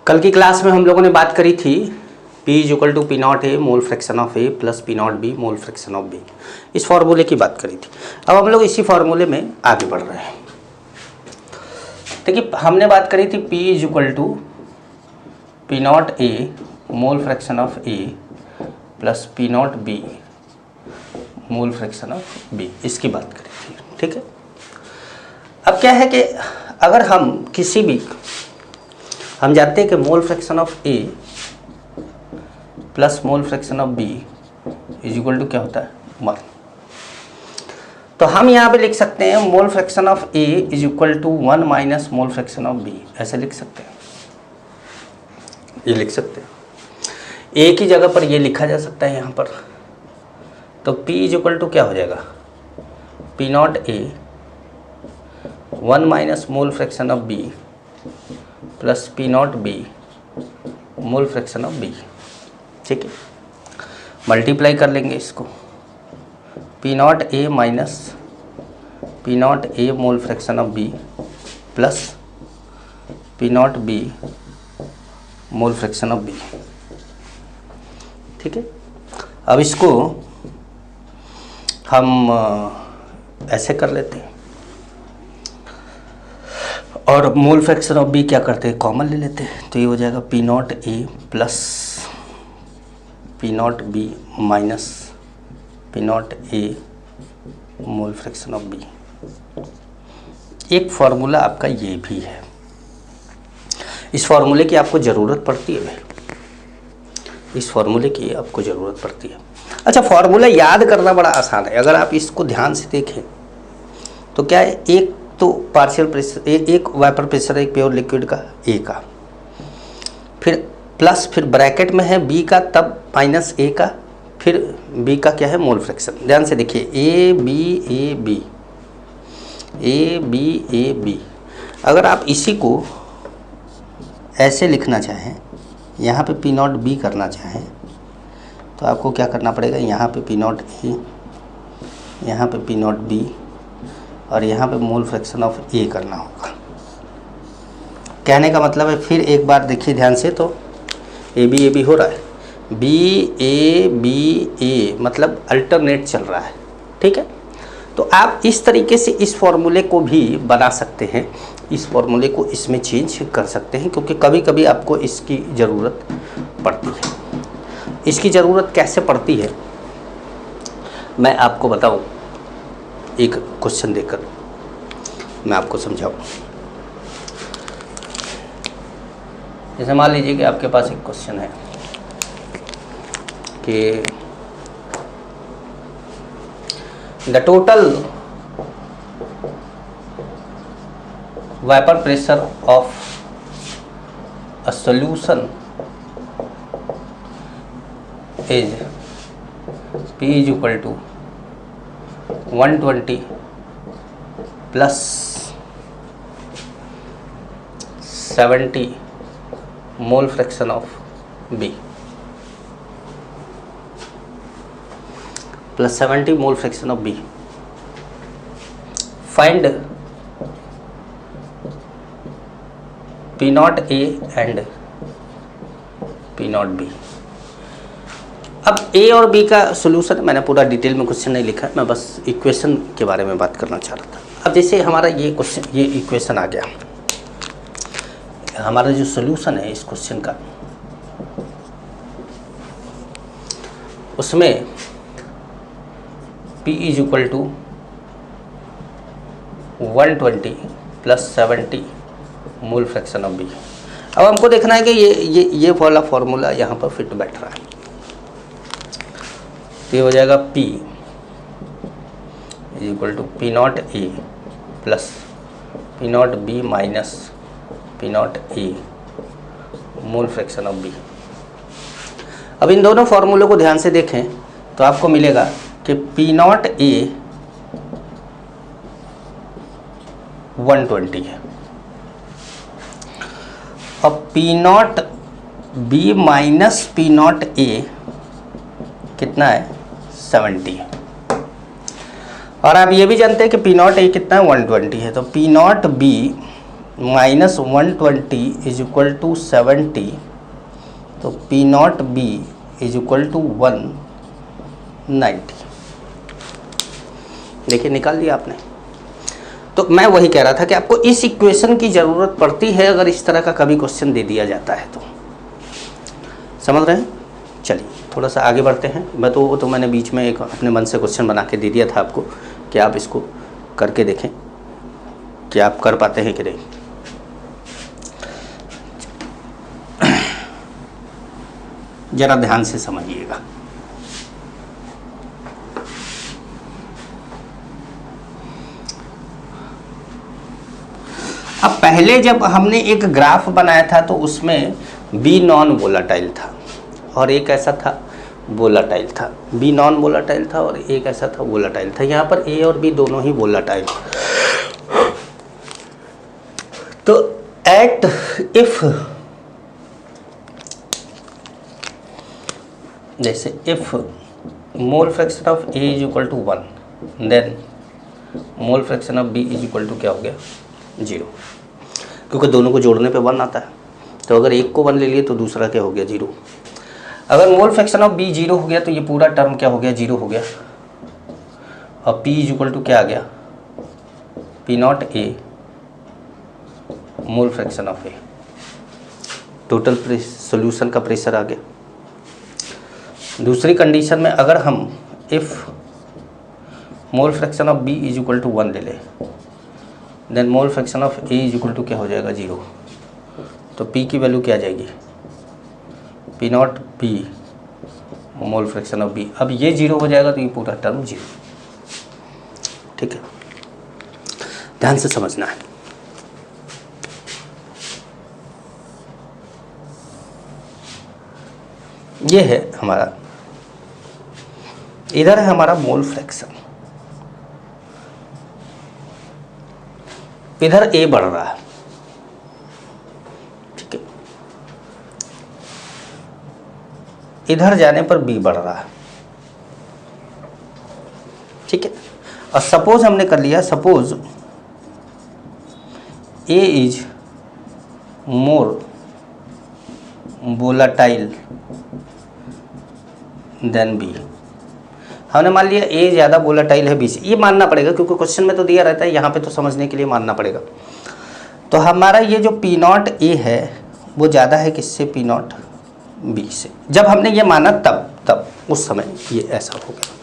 कल की क्लास में हम लोगों ने बात करी थी P is equal to P not A mole fraction of A plus P not B mole fraction of B. इस फार्मूले की बात करी थी। अब हम लोग इसी फार्मूले में आगे बढ़ रहे हैं। देखिए हमने बात करी थी P is equal to P not A mole fraction of A plus P not B mole fraction of B, इसकी बात करी थी। ठीक है। अब क्या है कि अगर हम किसी भी हम जानते हैं कि mole fraction of A plus mole fraction of B is equal to क्या होता है 1। तो हम यहाँ पे लिख सकते हैं mole fraction of A is equal to 1 minus mole fraction of B, ऐसे लिख सकते हैं। ये लिख सकते हैं, ए की जगह पर ये लिखा जा सकता है यहाँ पर। तो P इज इक्वल टू क्या हो जाएगा P not A 1 minus mole fraction of B plus P not B mole fraction of B. ठीक है, मल्टीप्लाई कर लेंगे इसको। P not A minus P not A mole fraction of B plus P not B mole fraction of B. ठीक है, अब इसको हम ऐसे कर लेते हैं और मोल फ्रैक्शन ऑफ बी क्या करते हैं, कॉमन ले लेते हैं। तो ये हो जाएगा P not A plus P not B minus P not A mole fraction of B. एक फार्मूला आपका ये भी है, इस फार्मूले की आपको ज़रूरत पड़ती है भाई, इस फार्मूले की आपको ज़रूरत पड़ती है। अच्छा, फार्मूला याद करना बड़ा आसान है। अगर आप इसको ध्यान से देखें तो क्या है, एक तो पार्शियल प्रेशर एक वेपर प्रेशर एक प्योर लिक्विड का ए का, फिर प्लस फिर ब्रैकेट में है बी का, तब माइनस ए का, फिर बी का क्या है मोल फ्रैक्शन। ध्यान से देखिए A B A B A B A B. अगर आप इसी को ऐसे लिखना चाहें, यहाँ पे पी नॉट बी करना चाहें, तो आपको क्या करना पड़ेगा, यहाँ पे पी नॉट ए, यहाँ पे पी नॉट बी और यहाँ पे मोल फ्रैक्शन ऑफ ए करना होगा। कहने का मतलब है, फिर एक बार देखिए ध्यान से, तो ए बी हो रहा है, बी ए मतलब अल्टरनेट चल रहा है। ठीक है, तो आप इस तरीके से इस फॉर्मूले को भी बना सकते हैं, इस फॉर्मूले को इसमें चेंज कर सकते हैं, क्योंकि कभी कभी आपको इसकी ज़रूरत पड़ती है। इसकी ज़रूरत कैसे पड़ती है मैं आपको बताऊं, एक क्वेश्चन देकर मैं आपको समझाऊं। जैसे मान लीजिए कि आपके पास एक क्वेश्चन है कि the total vapour pressure of a solution is P is equal to 120 plus 70 mole fraction of B plus 70 mole fraction of B। Find P not A and P not B। अब ए और B का solution मैंने पूरा detail में question नहीं लिखा है, मैं बस इक्वेशन के बारे में बात करना चाह रहा था। अब जैसे हमारा ये क्वेश्चन, ये इक्वेशन आ गया, हमारा जो सोल्यूशन है इस क्वेश्चन का, उसमें P is equal to 120 plus 70 mole fraction of B। अब हमको देखना है कि ये वाला फॉर्मूला यहाँ पर फिट बैठ रहा है। तो ये हो जाएगा P is equal to P not A plus P not B minus P not A mole fraction of B. अब इन दोनों फार्मूलों को ध्यान से देखें तो आपको मिलेगा कि पी नॉट ए 120 है और P not B minus P not A कितना है 70 है। और आप ये भी जानते हैं कि पी नॉट ए कितना है 120 है। तो P not B -120 is equal to 70, तो P not B is equal to 190। देखिए निकाल लिया आपने। तो मैं वही कह रहा था कि आपको इस इक्वेशन की ज़रूरत पड़ती है अगर इस तरह का कभी क्वेश्चन दे दिया जाता है तो। समझ रहे हैं? चलिए थोड़ा सा आगे बढ़ते हैं। मैं तो मैंने बीच में एक अपने मन से क्वेश्चन बना के दे दिया था आपको कि आप इसको करके देखें कि आप कर पाते हैं कि नहीं। जरा ध्यान से समझिएगा। अब पहले जब हमने एक ग्राफ बनाया था तो उसमें बी नॉन वोलाटाइल था और एक ऐसा था वोलाटाइल था। बी नॉन वोलाटाइल था और एक ऐसा था वोलाटाइल था। यहाँ पर ए और बी दोनों ही वोलाटाइल। तो एट इफ, जैसे if mole fraction of A is equal to 1, then mole fraction of B is equal to क्या हो गया 0, क्योंकि दोनों को जोड़ने पे 1 आता है। तो अगर एक को 1 ले लिए तो दूसरा क्या हो गया 0। अगर मोल फ्रैक्शन ऑफ बी 0 हो गया तो ये पूरा टर्म क्या हो गया 0 हो गया। और पी इज इक्वल टू क्या आ गया P not A mole fraction of A. Total solution का प्रेशर आ गया। दूसरी कंडीशन में अगर हम if mole fraction of B is equal to 1 ले लें, then mole fraction of A is equal to क्या हो जाएगा 0। तो पी की वैल्यू क्या आ जाएगी P not B mole fraction of B. अब ये 0 हो जाएगा तो ये पूरा टर्म 0। ठीक है, ध्यान से समझना है। ये है हमारा, इधर है हमारा मोल फ्रैक्शन, इधर ए बढ़ रहा है। ठीक है, इधर जाने पर बी बढ़ रहा है। ठीक है, और सपोज हमने कर लिया, suppose A is more volatile than B. हमने मान लिया ए ज़्यादा वोलाटाइल है बी से। ये मानना पड़ेगा क्योंकि क्वेश्चन में तो दिया रहता है, यहाँ पे तो समझने के लिए मानना पड़ेगा। तो हमारा ये जो पी नॉट ए है वो ज़्यादा है किससे पी नॉट बी से। जब हमने ये माना तब उस समय ये ऐसा हो गया।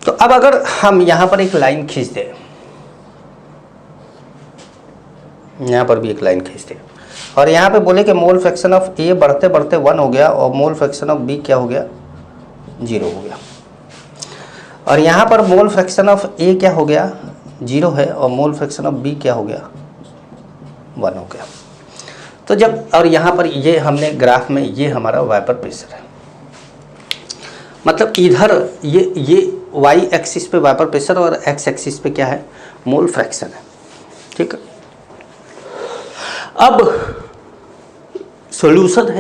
तो अब अगर हम यहाँ पर एक लाइन खींच दें, यहाँ पर भी एक लाइन खींच दें और यहाँ पे बोले कि मोल फ्रैक्शन ऑफ ए बढ़ते बढ़ते 1 हो गया और मोल फ्रैक्शन ऑफ बी क्या हो गया 0 हो गया। और यहाँ पर मोल फ्रैक्शन ऑफ ए क्या हो गया 0 है और मोल फ्रैक्शन ऑफ बी क्या हो गया 1 हो गया। तो जब, और यहाँ पर ये हमने ग्राफ में ये हमारा वेपर प्रेशर है, मतलब इधर ये वाई एक्सिस पे वेपर प्रेशर और एक्स एक्सिस पे क्या है मोल फ्रैक्शन है। ठीक है, अब सॉल्यूशन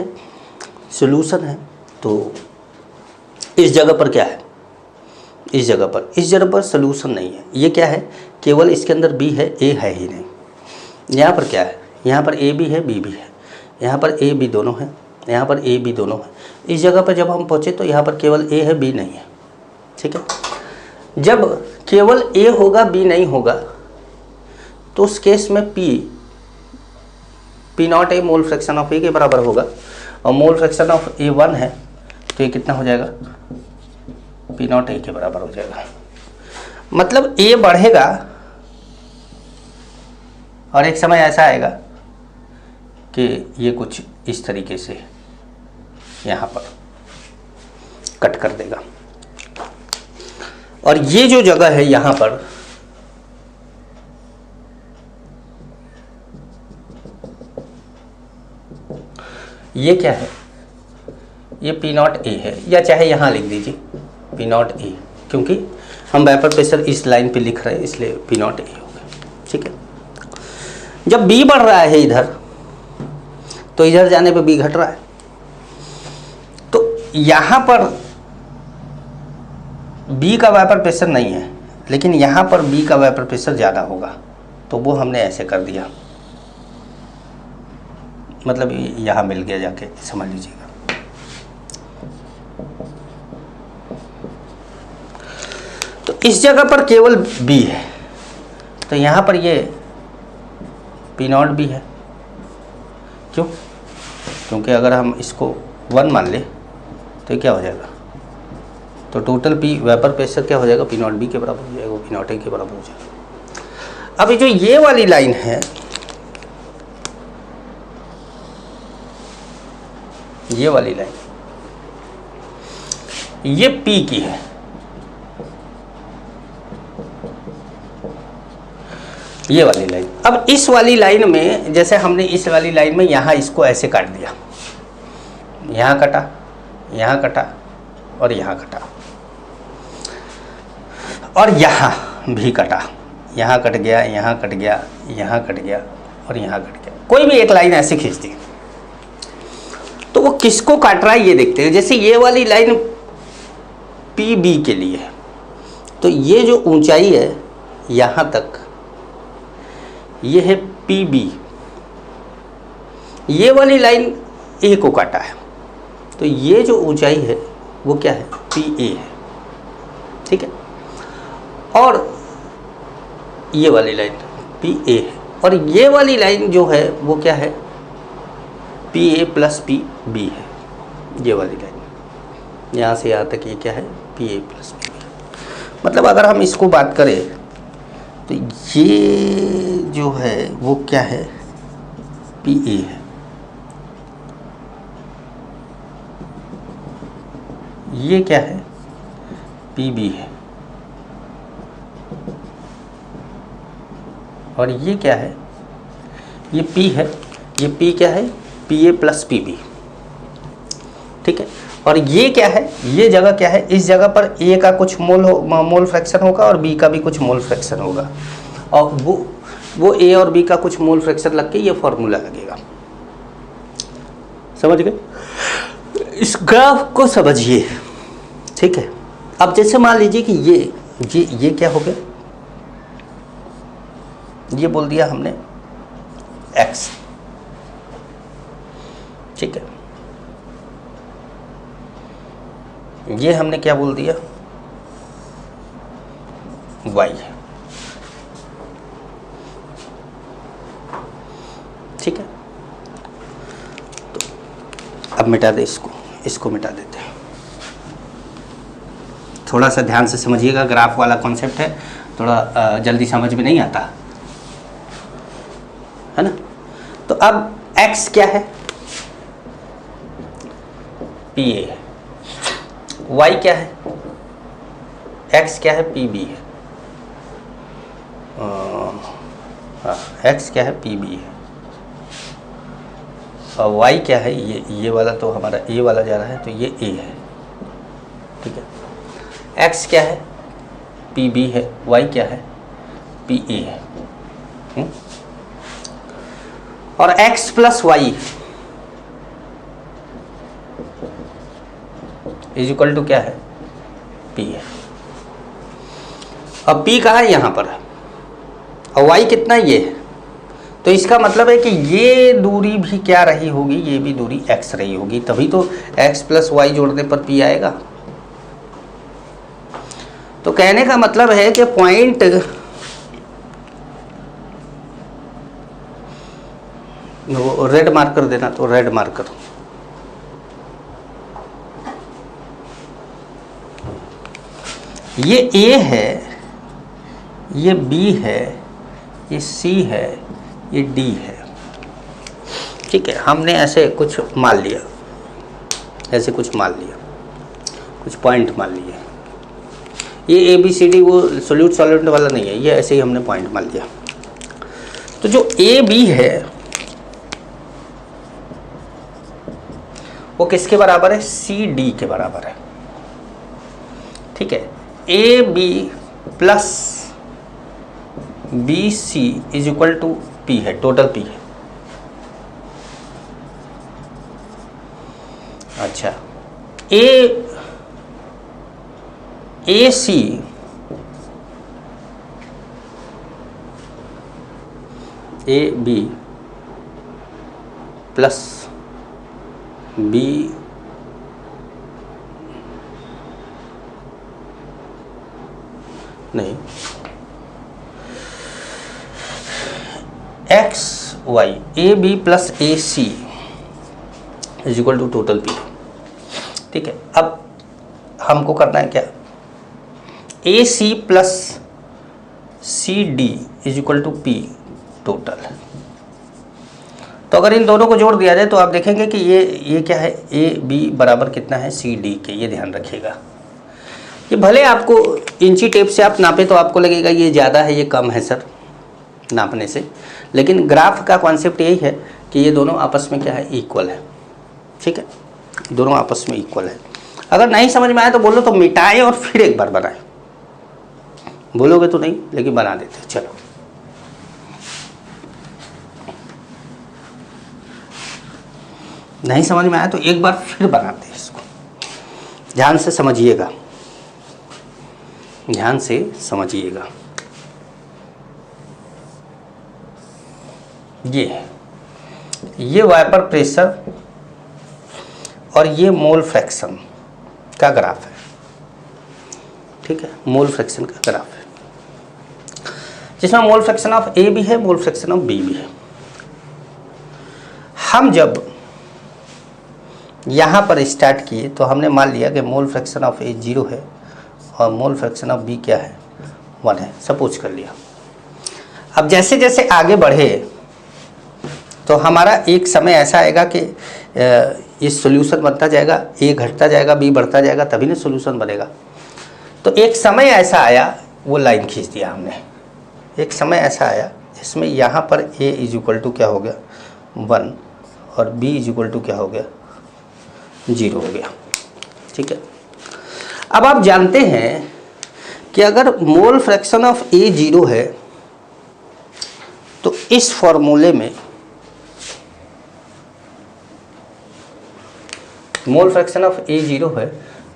है तो इस जगह पर क्या है, इस जगह पर सॉल्यूशन नहीं है। ये क्या है, केवल इसके अंदर बी है, ए है ही नहीं। यहाँ पर क्या है, यहाँ पर ए भी है बी भी है, यहाँ पर ए बी दोनों है, यहाँ पर ए बी दोनों है। इस जगह पर जब हम पहुँचे तो यहाँ पर केवल ए है बी नहीं है। ठीक है, जब केवल ए होगा बी नहीं होगा तो उस केस में P not A mole fraction of A के बराबर होगा और मोल फ्रैक्शन ऑफ ए 1 है तो ये कितना हो जाएगा पी नॉट ए के बराबर हो जाएगा। मतलब ए बढ़ेगा और एक समय ऐसा आएगा कि ये कुछ इस तरीके से यहाँ पर कट कर देगा और ये जो जगह है यहाँ पर ये क्या है, ये पी नॉट ए है, या चाहे यहाँ लिख दीजिए पी नॉट ए, क्योंकि हम वेपर प्रेशर इस लाइन पे लिख रहे हैं इसलिए पी नॉट ए हो गया। ठीक है, जब बी बढ़ रहा है इधर तो इधर जाने पे बी घट रहा है। तो यहाँ पर बी का वेपर प्रेशर नहीं है लेकिन यहाँ पर बी का वेपर प्रेशर ज़्यादा होगा। तो वो हमने ऐसे कर दिया, मतलब यहाँ मिल गया जाके, समझ लीजिएगा। तो इस जगह पर केवल b है, तो यहाँ पर ये P0 भी है। क्यों? क्योंकि अगर हम इसको 1 मान ले तो ये क्या हो जाएगा, तो टोटल P वेपर प्रेशर क्या हो जाएगा, P0B के बराबर हो जाएगा, वो P0A के बराबर हो जाएगा। अब जो ये वाली लाइन है, ये वाली लाइन, ये P की है, ये वाली लाइन। अब इस वाली लाइन में, जैसे हमने इस वाली लाइन में यहाँ इसको ऐसे काट दिया, यहाँ कटा, यहाँ कटा और यहाँ कटा, और यहाँ भी कटा, यहाँ कट गया, यहाँ कट गया, यहाँ कट गया और यहाँ कट गया। कोई भी एक लाइन ऐसे खींच दी, तो वो किसको काट रहा है ये देखते हैं। जैसे ये वाली लाइन PB के लिए है, तो ये जो ऊंचाई है यहाँ तक, ये है PB, ये वाली लाइन A को काटा है, तो ये जो ऊंचाई है वो क्या है, PA है, ठीक है। और ये वाली लाइन PA है, और ये वाली लाइन जो है वो क्या है, PA प्लस PB है। ये वाली लाइन यहाँ से यहाँ तक ये क्या है, PA प्लस PB। मतलब अगर हम इसको बात करें तो ये जो है वो क्या है, PA है, ये क्या है, PB है, और ये क्या है, ये P है, ये P क्या है, PA प्लस PB, ठीक है। और ये क्या है, ये जगह क्या है, इस जगह पर A का कुछ मोल फ्रैक्शन होगा और B का भी कुछ मोल फ्रैक्शन होगा, और वो A और B का कुछ मोल फ्रैक्शन लग के ये फॉर्मूला लगेगा। समझ गए? इस ग्राफ को समझिए, ठीक है। अब जैसे मान लीजिए कि ये क्या हो गया, ये बोल दिया हमने x, ठीक है। ये हमने क्या बोल दिया, y, ठीक है। तो अब मिटा दे इसको मिटा देते हैं। थोड़ा सा ध्यान से समझिएगा, ग्राफ वाला कॉन्सेप्ट है, थोड़ा जल्दी समझ में नहीं आता है ना। तो अब x क्या है, PA है, y क्या है, x क्या है, PB है, x क्या है, PB है, और y क्या है, ये वाला तो हमारा A वाला जा रहा है, तो ये A है, ठीक है। x क्या है, PB है, y क्या है, PA है, और x plus Y is equal to क्या है, P है। अब P कहाँ है, यहाँ पर है, और y कितना ये है, तो इसका मतलब है कि ये दूरी भी क्या रही होगी, ये भी दूरी x रही होगी, तभी तो x प्लस वाई जोड़ने पर P आएगा। तो कहने का मतलब है कि पॉइंट रेड मार्कर देना, तो रेड मार्कर, ये A है, ये B है, ये C है, ये D है, ठीक है। हमने ऐसे कुछ मान लिया, ऐसे कुछ मान लिया, कुछ पॉइंट मान लिए। ये ABCD वो सॉल्यूट वाला नहीं है, ये ऐसे ही हमने पॉइंट मान लिया। तो जो AB है वो किसके बराबर है, CD के बराबर है, ठीक है। AB plus BC is equal to P है, टोटल P है। अच्छा, AC A B plus B नहीं X Y A B plus A C is equal to total P. ठीक है, अब हमको करना है क्या, A C plus C D is equal to P total. तो अगर इन दोनों को जोड़ दिया जाए तो आप देखेंगे कि ये क्या है, ए बी बराबर कितना है सी डी के, ये ध्यान रखिएगा। ये भले आपको इंची टेप से आप नापे तो आपको लगेगा ये ज़्यादा है ये कम है सर नापने से, लेकिन ग्राफ का कॉन्सेप्ट यही है कि ये दोनों आपस में क्या है, इक्वल है। ठीक है, दोनों आपस में इक्वल है। अगर नहीं समझ में आए तो बोलो तो मिटाएं और फिर एक बार बनाएं। बोलोगे तो नहीं, लेकिन बना देते। चलो नहीं समझ में आया तो एक बार फिर बनाते हैं इसको। ध्यान से समझिएगा, ध्यान से समझिएगा। ये वाइपर प्रेशर और ये मोल फ्रैक्शन का ग्राफ है। ठीक है, मोल फ्रैक्शन का ग्राफ है जिसमें मोल फ्रैक्शन ऑफ ए भी है, मोल फ्रैक्शन ऑफ बी भी है। हम जब यहाँ पर स्टार्ट किए तो हमने मान लिया कि मोल फ्रैक्शन ऑफ ए 0 है और मोल फ्रैक्शन ऑफ बी क्या है, 1 है, सपोज कर लिया। अब जैसे जैसे आगे बढ़े तो हमारा एक समय ऐसा आएगा कि ये सॉल्यूशन बनता जाएगा, ए घटता जाएगा, बी बढ़ता जाएगा, तभी ना सॉल्यूशन बनेगा। तो एक समय ऐसा आया, वो लाइन खींच दिया हमने। एक समय ऐसा आया इसमें यहाँ पर ए इज इक्वल टू क्या हो गया, 1 और बी इज इक्वल टू क्या हो गया, 0 हो गया। ठीक है, अब आप जानते हैं कि अगर मोल फ्रैक्शन ऑफ ए 0 है तो इस फॉर्मूले में मोल फ्रैक्शन ऑफ ए 0 है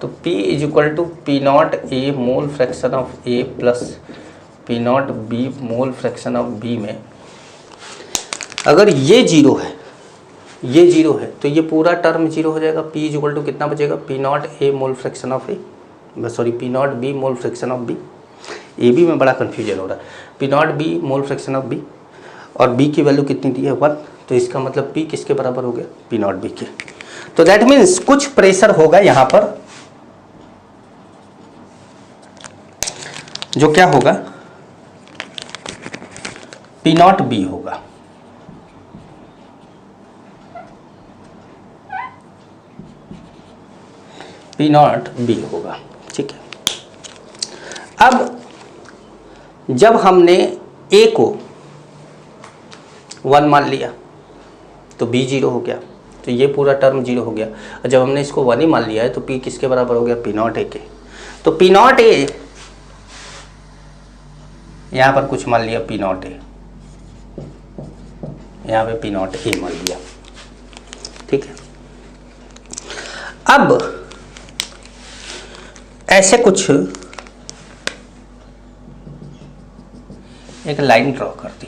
तो P is equal to P not A mole fraction of A plus P not B mole fraction of B में अगर ये 0 है, ये 0 है तो ये पूरा टर्म 0 हो जाएगा। P इज इक्वल टू कितना बचेगा, P not A mole fraction of A, sorry P not B mole fraction of B. A B में बड़ा कन्फ्यूजन हो रहा है। P not B mole fraction of B और बी की वैल्यू कितनी दी है, 1, तो इसका मतलब P किसके बराबर हो गया, पी नॉट बी के। तो दैट मीन्स कुछ प्रेशर होगा यहां पर जो क्या होगा, पी नॉट बी होगा। पी नॉट बी होगा। ठीक है, अब जब हमने ए को 1 मान लिया तो बी 0 हो गया, तो ये पूरा टर्म 0 हो गया। और जब हमने इसको 1 ही मान लिया है तो P किसके बराबर हो गया, पी नॉट ए के। तो पी नॉट ए यहाँ पर कुछ मान लिया, पी नॉट ए, यहाँ पे पी नॉट ए मान लिया। ठीक है, अब ऐसे कुछ एक लाइन ड्रॉ कर दी।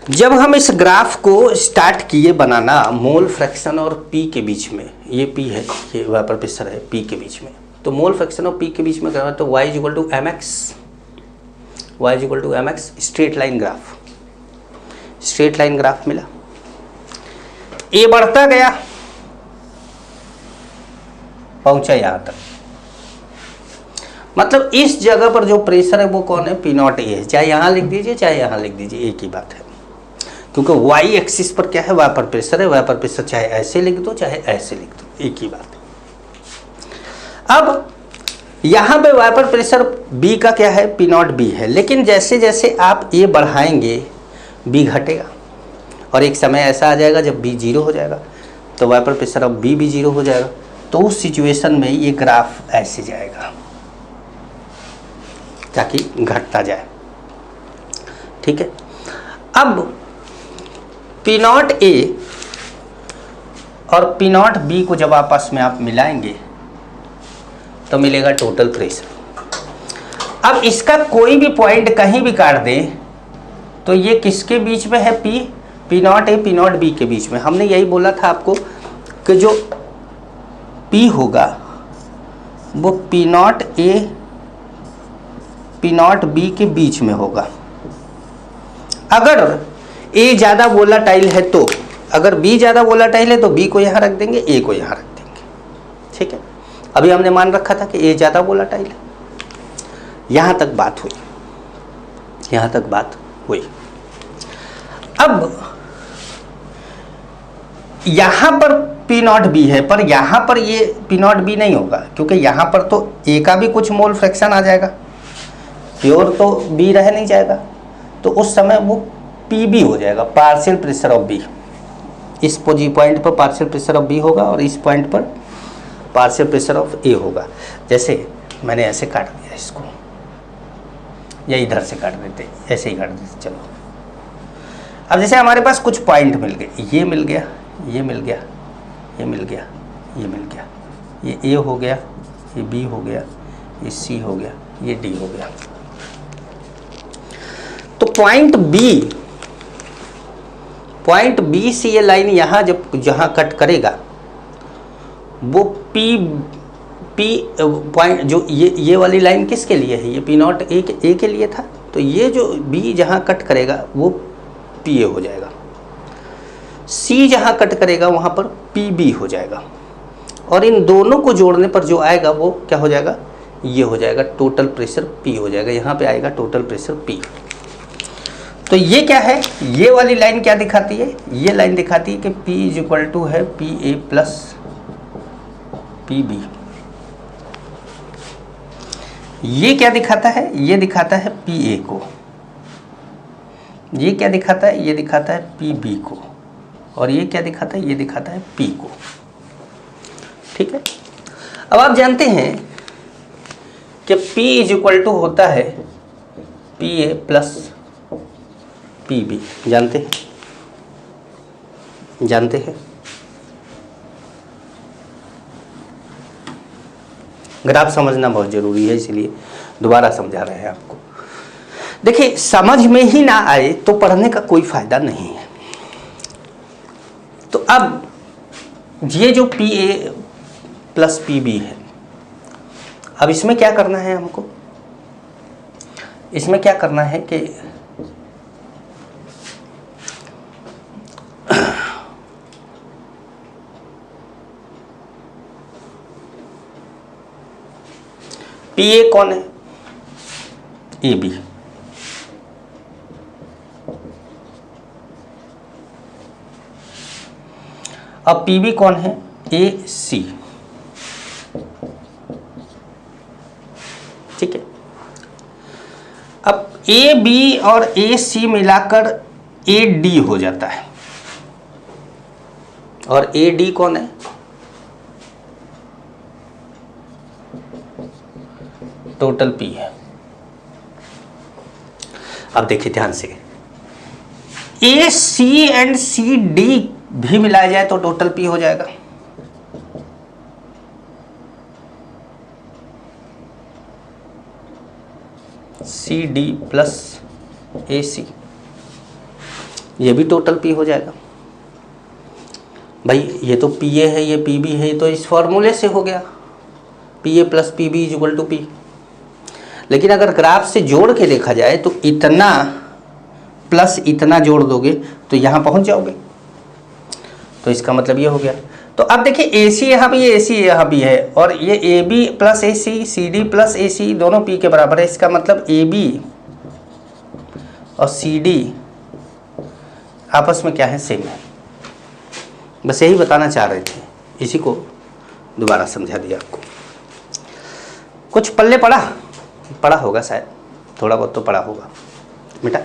जब हम इस ग्राफ को स्टार्ट किए बनाना मोल फ्रैक्शन और P के बीच में, ये P है, ये वाइपर प्रेशर है, P के बीच में, तो मोल फ्रैक्शन और P के बीच में क्या तो y is equal to M X, Y is equal to M X, straight line graph, straight line graph मिला। ए बढ़ता गया, पहुंचा यहां तक, मतलब इस जगह पर जो प्रेशर है वो कौन है, पी नॉट ए है। चाहे यहां लिख दीजिए चाहे यहां लिख दीजिए, एक ही बात है, क्योंकि वाई एक्सिस पर क्या है, वाइपर प्रेशर है। वाइपर प्रेशर चाहे ऐसे लिख दो चाहे ऐसे लिख दो, एक ही बात है। अब यहां पे वाइपर प्रेशर बी का क्या है, पी नॉट बी है, लेकिन जैसे जैसे आप ए बढ़ाएंगे बी घटेगा और एक समय ऐसा आ जाएगा जब बी 0 हो जाएगा तो वाइपर प्रेशर अब बी भी 0 हो जाएगा। तो उस सिचुएशन में ये ग्राफ ऐसे जाएगा ताकि घटता जाए। ठीक है, अब पी नॉट ए और पी नॉट बी को जब आपस में आप मिलाएंगे तो मिलेगा टोटल प्रेशर। अब इसका कोई भी पॉइंट कहीं भी काट दें तो ये किसके बीच में है? P not a P not be के बीच में। हमने यही बोला था आपको कि जो पी होगा वो P not a P not be के बीच में होगा। अगर ए ज़्यादा वोलाटाइल है तो, अगर बी ज़्यादा वोलाटाइल है तो बी को यहाँ रख देंगे, ए को यहाँ रख देंगे। ठीक है, अभी हमने मान रखा था कि ए ज़्यादा वोलाटाइल है। यहाँ तक बात हुई, यहाँ तक बात हुई। अब यहाँ पर पी नॉट बी है, पर यहाँ पर ये पी नॉट बी नहीं होगा, क्योंकि यहाँ पर तो ए का भी कुछ मोल फ्रैक्शन आ जाएगा, प्योर तो बी रह नहीं जाएगा। तो उस समय वो पी बी हो जाएगा, पार्शियल प्रेशर ऑफ बी। इस पॉइंट पर पार्शियल प्रेशर ऑफ बी होगा और इस पॉइंट पर पार्शियल प्रेशर ऑफ ए होगा। जैसे मैंने ऐसे काट दिया इसको, या इधर से काट देते, ऐसे ही काट देते। चलो, अब जैसे हमारे पास कुछ पॉइंट मिल गए, ये मिल गया, ये मिल गया, ये मिल गया, ये मिल गया, ये ए हो गया, ये बी हो गया, ये सी हो गया, ये डी हो गया। तो पॉइंट बी से ये लाइन यहाँ जहाँ कट करेगा वो पी पॉइंट, जो ये वाली लाइन किसके लिए है? ये पी नॉट ए के लिए था। तो ये जो बी जहाँ कट करेगा वो पी ए हो जाएगा, सी जहाँ कट करेगा वहाँ पर पी बी हो जाएगा, और इन दोनों को जोड़ने पर जो आएगा वो क्या हो जाएगा? ये हो जाएगा टोटल प्रेशर पी हो जाएगा। यहाँ पे आएगा टोटल प्रेशर पी। तो ये क्या है? ये वाली लाइन क्या दिखाती है? ये लाइन दिखाती है कि P इज इक्वल टू है P A plus P B. ये क्या दिखाता है? ये दिखाता है पी ए को। ये क्या दिखाता है? ये दिखाता है पी बी को। और ये क्या दिखाता है? ये दिखाता है पी को। ठीक है, अब आप जानते हैं कि P इज इक्वल टू होता है P A plus P B. जानते हैं? जानते हैं? ग्राफ समझना बहुत जरूरी है, इसलिए दोबारा समझा रहे हैं आपको। देखिए, समझ में ही ना आए तो पढ़ने का कोई फायदा नहीं है। तो अब ये जो P A plus P B है, अब इसमें क्या करना है हमको? इसमें क्या करना है कि पी ए कौन है? A B. अब पी बी कौन है? ए सी। ठीक है, अब ए बी और ए सी मिलाकर ए डी हो जाता है, और ए डी कौन है? टोटल पी है। अब देखिए ध्यान से, ए सी एंड सी डी भी मिलाया जाए तो टोटल पी हो जाएगा। सी डी प्लस ए सी, ये भी टोटल पी हो जाएगा। भाई ये तो पी ए है, ये पी बी है, तो इस फॉर्मूले से हो गया P A plus P B is equal to P. लेकिन अगर ग्राफ से जोड़ के देखा जाए तो इतना प्लस इतना जोड़ दोगे तो यहाँ पहुँच जाओगे। तो इसका मतलब ये हो गया। तो अब देखिए, ए सी यहाँ भी, ए सी यहाँ भी है, और ये A B plus A C, C D plus A C, दोनों पी के बराबर है। इसका मतलब ए बी और सी डी आपस में क्या है? सेम है। बस यही बताना चाह रहे थे, इसी को दोबारा समझा दिया आपको। कुछ पल्ले पढ़ा होगा शायद, थोड़ा बहुत तो पढ़ा होगा बेटा।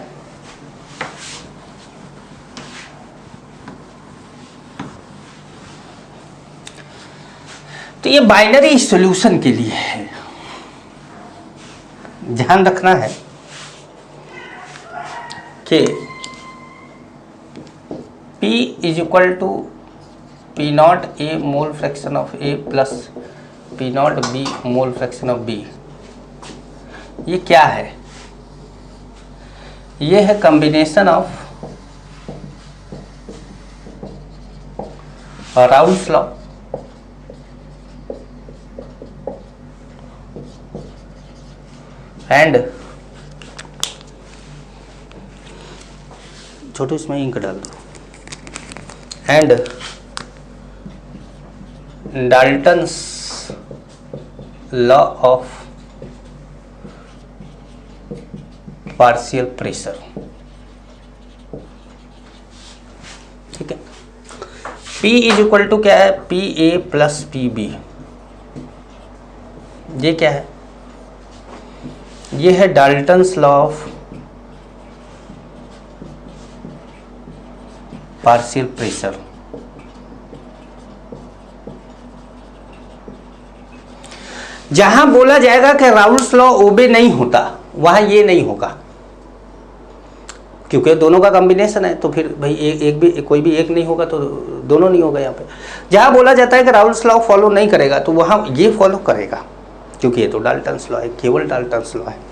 तो ये बाइनरी सॉल्यूशन के लिए है, ध्यान रखना है कि P is equal to P not A mole fraction of A plus P not B mole fraction of B. ये क्या है? ये है combination of Raoult's law and Chhotu इसमें इंक डाल दो, and Dalton's law of partial pressure. ठीक है, P इज इक्वल टू क्या है, P A plus P B. ये क्या है, ये है Dalton's law of partial pressure. जहां बोला जाएगा कि राउल्स लॉ ओबे नहीं होता, वहां ये नहीं होगा, क्योंकि दोनों का कॉम्बिनेशन है। तो फिर भाई एक भी कोई भी एक नहीं होगा तो दोनों नहीं होगा। यहाँ पे जहां बोला जाता है कि राउल्स लॉ फॉलो नहीं करेगा, तो वहां ये फॉलो करेगा, क्योंकि ये तो डाल्टन्स लॉ है, केवल डाल्टन्स लॉ है।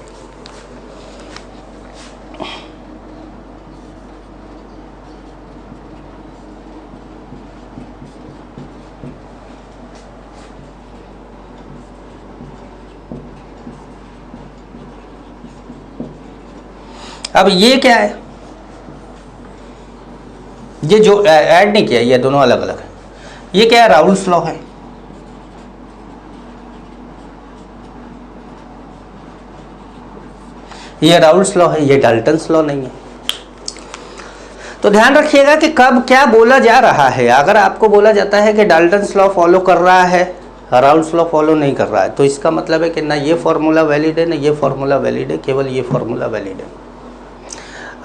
अब ये क्या है, ये जो ऐड नहीं किया, ये दोनों अलग अलग है। ये क्या है, राउल्स लॉ है। ये राउल्स लॉ है, ये डाल्टन्स लॉ नहीं है। तो ध्यान रखिएगा कि कब क्या बोला जा रहा है। अगर आपको बोला जाता है कि डाल्टन्स लॉ फॉलो कर रहा है, राउल्स लॉ फॉलो नहीं कर रहा है, तो इसका मतलब है कि ना ये फॉर्मूला वैलिड है, ना ये फॉर्मूला वैलिड है, केवल ये फॉर्मूला वैलिड है।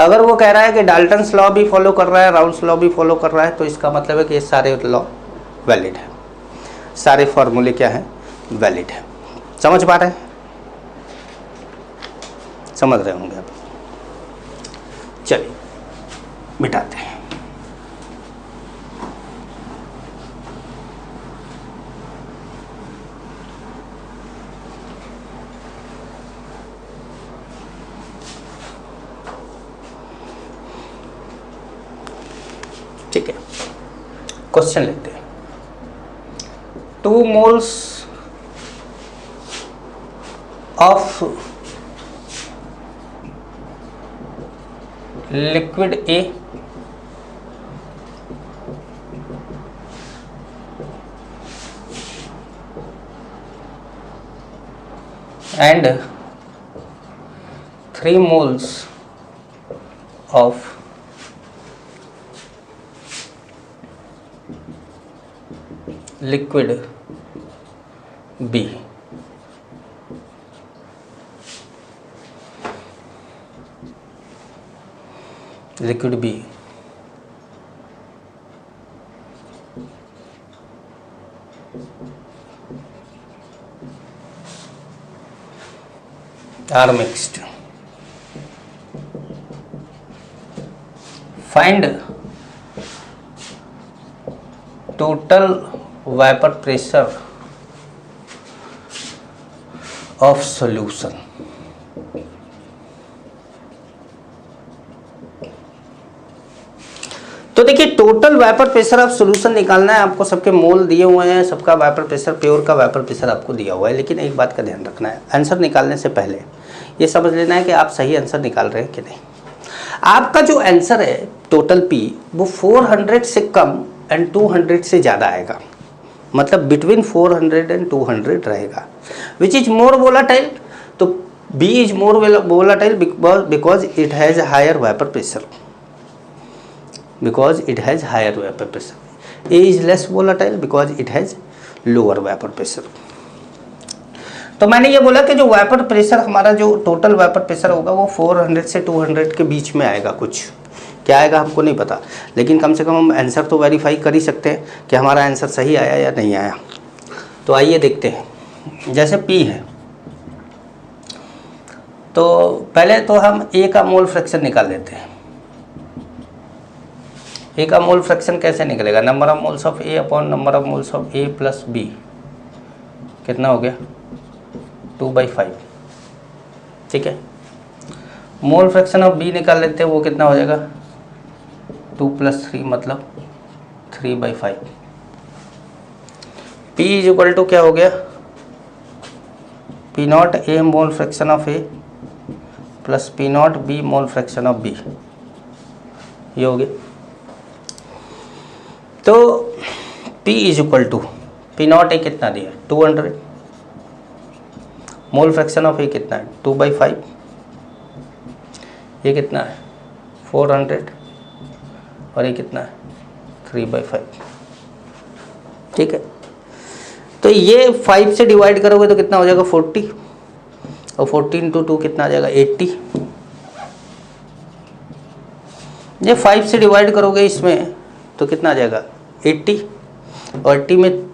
अगर वो कह रहा है कि डाल्टन्स लॉ भी फॉलो कर रहा है, राउल्स लॉ भी फॉलो कर रहा है, तो इसका मतलब है कि ये सारे लॉ वैलिड है, सारे फॉर्मूले क्या है, वैलिड है। समझ पा रहे हैं, समझ रहे होंगे आप। चलिए मिटाते हैं। ठीक है, क्वेश्चन लेते हैं। 2 moles of liquid A and 3 moles of liquid B. Liquid B are mixed. Find total vapor pressure of solution. तो देखिए, total vapour pressure of solution निकालना है आपको। सबके मोल दिए हुए हैं, सबका वेपर प्रेशर, प्योर का वेपर प्रेशर आपको दिया हुआ है। लेकिन एक बात का ध्यान रखना है, आंसर निकालने से पहले ये समझ लेना है कि आप सही आंसर निकाल रहे हैं कि नहीं। आपका जो आंसर है टोटल पी, वो 400 से कम एंड 200 से ज़्यादा आएगा, मतलब बिटवीन 400 एंड 200 रहेगा। विच इज मोर वोलाटाइल, तो B is more volatile because it has higher vapour pressure, because it has higher vapor pressure. A is less volatile because it has lower vapor pressure. तो मैंने ये बोला कि जो vapour pressure हमारा, जो total vapour pressure होगा, वो 400 से 200 के बीच में आएगा। कुछ क्या आएगा हमको नहीं पता, लेकिन कम से कम हम आंसर तो वेरीफाई कर ही सकते हैं कि हमारा आंसर सही आया या नहीं आया। तो आइए देखते हैं। जैसे P है, तो पहले तो हम A का मोल फ्रैक्शन निकाल लेते हैं। ए का मोल फ्रैक्शन कैसे निकलेगा, number of moles of A upon number of moles of A plus B, कितना हो गया 2/5। ठीक है, मोल फ्रैक्शन ऑफ बी निकाल लेते हैं, वो कितना हो जाएगा 2 + 3 मतलब 3/5। P इज इक्वल टू क्या हो गया P0 A mole fraction of A plus P0 B mole fraction of B, ये हो गया। तो P is equal to P0 A कितना दिया 200, मोल फ्रैक्शन ऑफ A कितना है 2/5, ये कितना है 400 और ये कितना है 3/5। ठीक है, तो ये 5 से डिवाइड करोगे तो कितना हो जाएगा 40, और 40 × 2 कितना आ जाएगा 80। ये 5 से डिवाइड करोगे इसमें तो कितना आ जाएगा 80, और 80 में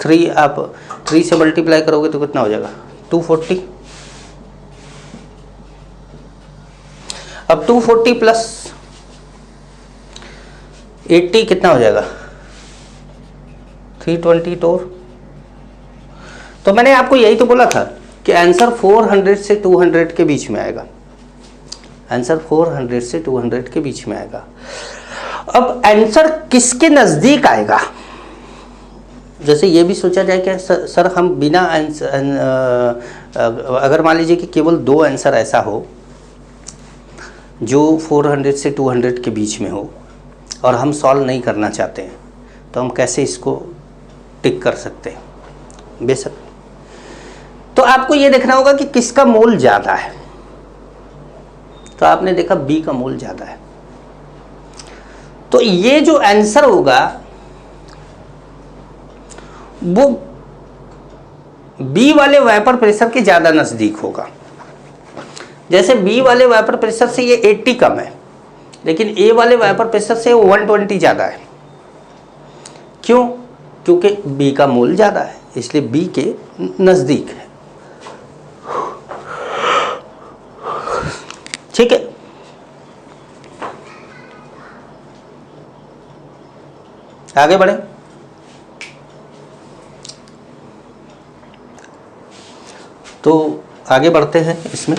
3 आप 3 से मल्टीप्लाई करोगे तो कितना हो जाएगा 240। अब 240 प्लस 80 कितना हो जाएगा 322। तो मैंने आपको यही तो बोला था कि आंसर 400 से 200 के बीच में आएगा, आंसर 400 से 200 के बीच में आएगा। अब आंसर किसके नज़दीक आएगा, जैसे ये भी सोचा जाए कि सर हम बिना अगर मान लीजिए कि केवल 2 आंसर ऐसा हो जो 400 से 200 के बीच में हो और हम सॉल्व नहीं करना चाहते हैं, तो हम कैसे इसको टिक कर सकते हैं। बेशक तो आपको ये देखना होगा कि किसका मोल ज़्यादा है। तो आपने देखा बी का मोल ज़्यादा है, तो ये जो आंसर होगा वो बी वाले वेपर प्रेशर के ज़्यादा नज़दीक होगा। जैसे बी वाले वेपर प्रेशर से ये 80 कम है, लेकिन ए वाले वेपर प्रेशर से 120 ज़्यादा है। क्यों? क्योंकि बी का मोल ज़्यादा है, इसलिए बी के नज़दीक है। ठीक है, आगे बढ़े। तो आगे बढ़ते हैं, इसमें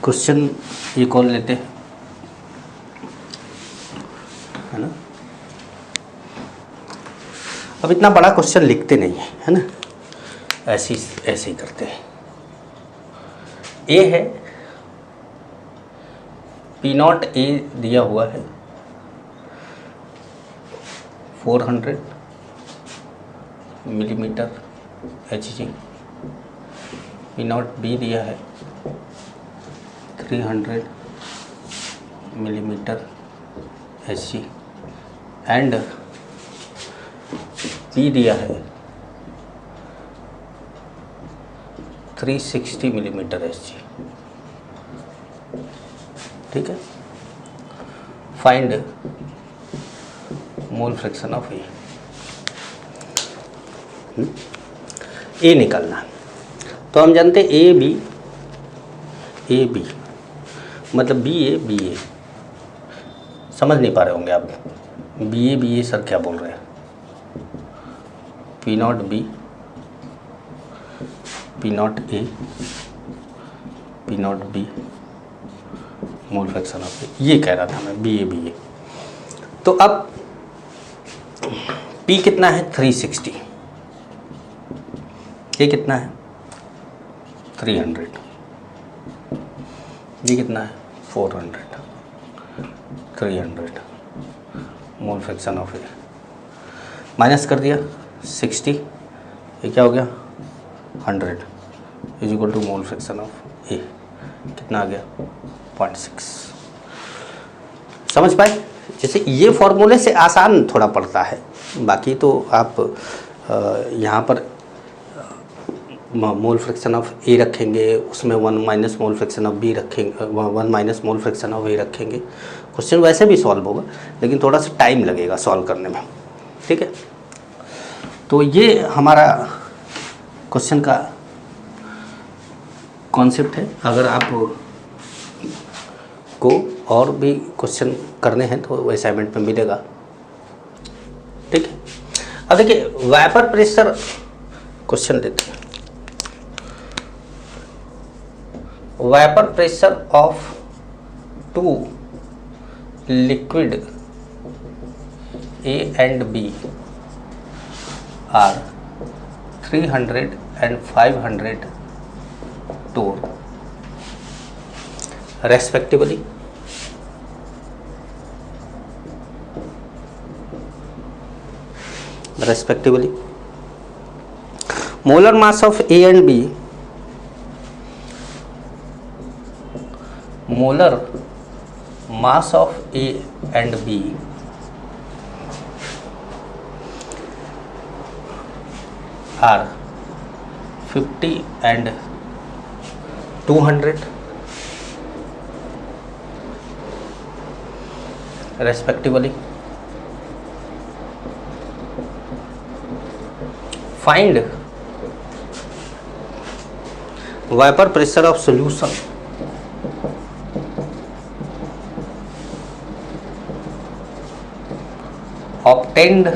क्वेश्चन ये कौन लेते हैं, है ना। अब इतना बड़ा क्वेश्चन लिखते नहीं है ना, ऐसे ही करते हैं। ए है P0 A दिया हुआ है 400 मिलीमीटर Hg, P0 B दिया है 300 मिलीमीटर Hg एंड P दिया है 360 मिलीमीटर Hg। ठीक है, फाइंड मोल फ्रैक्शन ऑफ ए निकालना। तो हम जानते हैं ए बी मतलब बी ए। समझ नहीं पा रहे होंगे आप, बी ए सर क्या बोल रहे हैं। P0 B P0 A P0 B mole fraction of A, ये कह रहा था मैं बी ए। तो अब P कितना है 360, ये कितना है 300, ये कितना है 400, 300 mole fraction of A. Minus कर दिया 60, ये क्या हो गया 100 is equal to mole fraction of A, कितना आ गया 0.6। समझ पाए? जैसे ये फॉर्मूले से आसान थोड़ा पड़ता है, बाकी तो आप यहाँ पर मोल फ्रैक्शन ऑफ ए रखेंगे, उसमें 1 minus mole fraction of B रखेंगे, 1 minus mole fraction of A रखेंगे। क्वेश्चन वैसे भी सॉल्व होगा, लेकिन थोड़ा सा टाइम लगेगा सॉल्व करने में। ठीक है, तो ये हमारा क्वेश्चन का कॉन्सेप्ट है। अगर आप को और भी क्वेश्चन करने हैं तो असाइनमेंट में मिलेगा। ठीक है, अब देखिए वेपर प्रेशर क्वेश्चन देते हैं। vapor pressure of two liquid A and B are 300 and 500 torr respectively. Molar mass of A and B, molar mass of A and B are 50 and 200 respectively. Find vapor pressure of solution obtained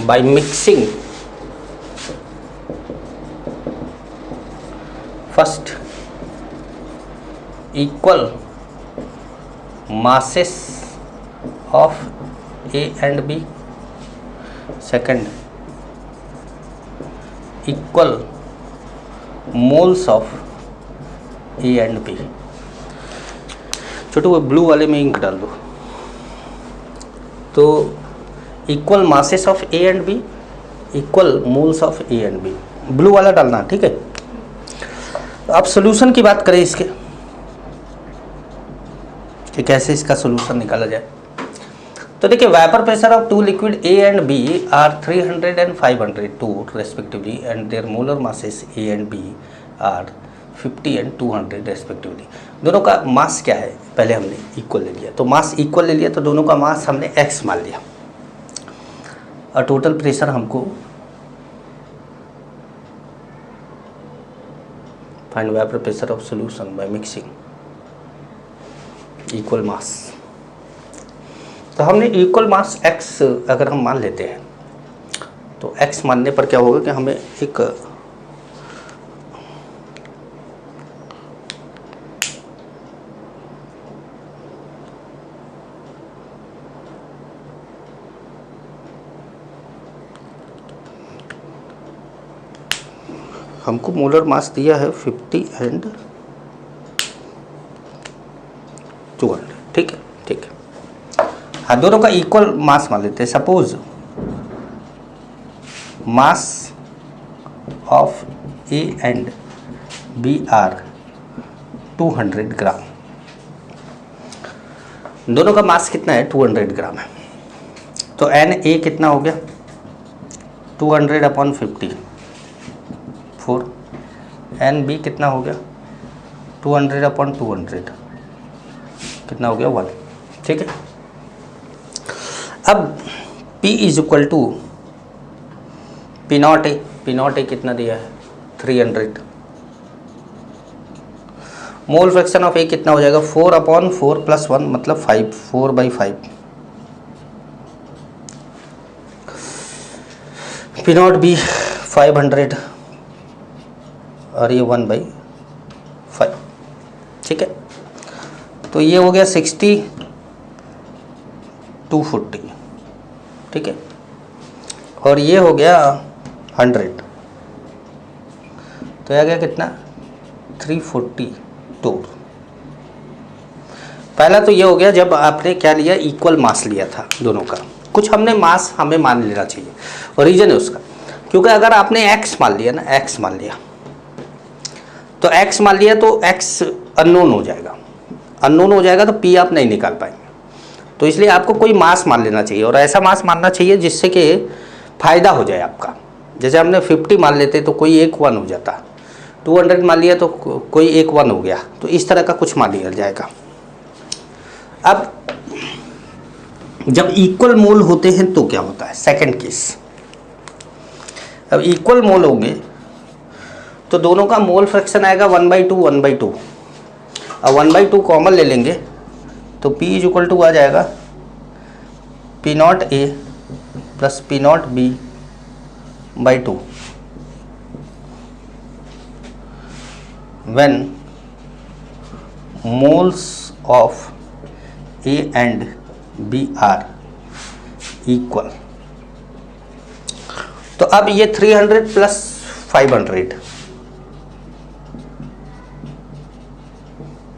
by mixing first equal masses of A and B, second equal moles of A and B. छोटू वो blue वाले में ink डाल दो। तो equal masses of A and B, equal moles of A and B, blue वाला डालना, ठीक है। अब सोल्यूशन की बात करें इसके कि कैसे इसका सोल्यूशन निकाला जाए। तो देखिए vapour pressure of two liquid A and B are 300 and 500 torr respectively and their molar masses A and B are 50 and 200 respectively। दोनों का मास क्या है पहले हमने इक्वल ले लिया, तो मास इक्वल ले लिया तो दोनों का मास हमने x मान लिया और टोटल प्रेशर हमको find vapour pressure of solution by mixing equal मास। तो हमने इक्वल मास x अगर हम मान लेते हैं तो x मानने पर क्या होगा कि हमें एक हमको मोलर मास दिया है 50 and 200, ठीक है, ठीक है। हाँ, दोनों का इक्वल मास मान लेते हैं। Suppose mass of A and B are 200 gram, दोनों का मास कितना है 200 ग्राम है। तो एन ए कितना हो गया 200/50 4, एन बी कितना हो गया 200/200 कितना हो गया 1, ठीक है। अब P is equal to P not A कितना दिया है 300, मोल फ्रैक्शन ऑफ ए कितना हो जाएगा 4/4 + 1 मतलब 5, 4/5। पी नॉट बी 500 और ये 1/5, ठीक है। तो ये हो गया 60 240, ठीक है, और ये हो गया 100, तो आ गया कितना 340 torr। पहला तो ये हो गया जब आपने क्या लिया इक्वल मास लिया था दोनों का, कुछ हमने मास हमें मान लेना चाहिए और रीजन है उसका, क्योंकि अगर आपने x मान लिया ना, x मान लिया तो x मान लिया तो x अननोन हो जाएगा, अननोन हो जाएगा तो p आप नहीं निकाल पाएंगे। तो इसलिए आपको कोई मास मान लेना चाहिए और ऐसा मास मानना चाहिए जिससे कि फ़ायदा हो जाए आपका। जैसे हमने 50 मान लेते तो कोई एक 1 हो जाता, 200 मान लिया तो कोई एक 1 हो गया, तो इस तरह का कुछ मान लिया जाएगा। अब जब इक्वल मोल होते हैं तो क्या होता है, सेकंड केस। अब इक्वल मोल होंगे तो दोनों का मोल फ्रैक्शन आएगा 1/2 1/2, अब 1/2 कॉमन ले लेंगे तो P इज इक्वल टू आ जाएगा P0 A + P0 B/2। When moles of A and B are equal. तो अब ये 300 प्लस 500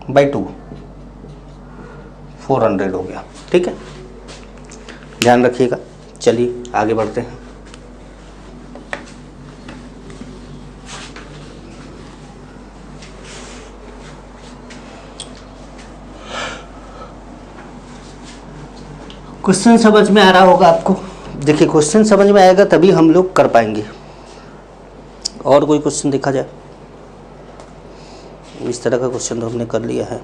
बाई 2 400 हो गया। ठीक है, ध्यान रखिएगा। चलिए आगे बढ़ते हैं। क्वेश्चन समझ में आ रहा होगा आपको। देखिए क्वेश्चन समझ में आएगा तभी हम लोग कर पाएंगे। और कोई क्वेश्चन देखा जाए, इस तरह का क्वेश्चन तो हमने कर लिया है।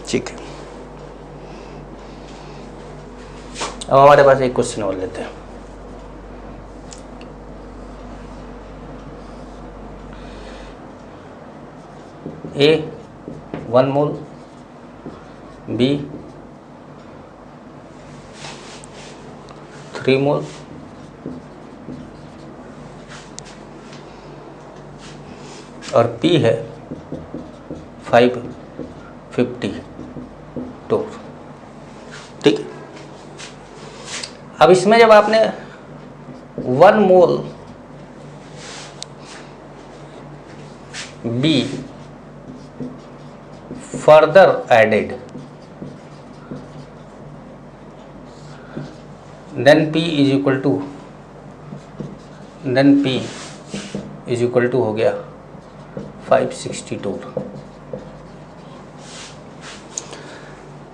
ठीक है, अब हमारे पास एक क्वेश्चन और लेते हैं। A 1 मोल, B 3 मोल, और P है 550 टोर। ठीक है, अब इसमें जब आपने 1 मोल B further added, then P is equal to हो गया 562।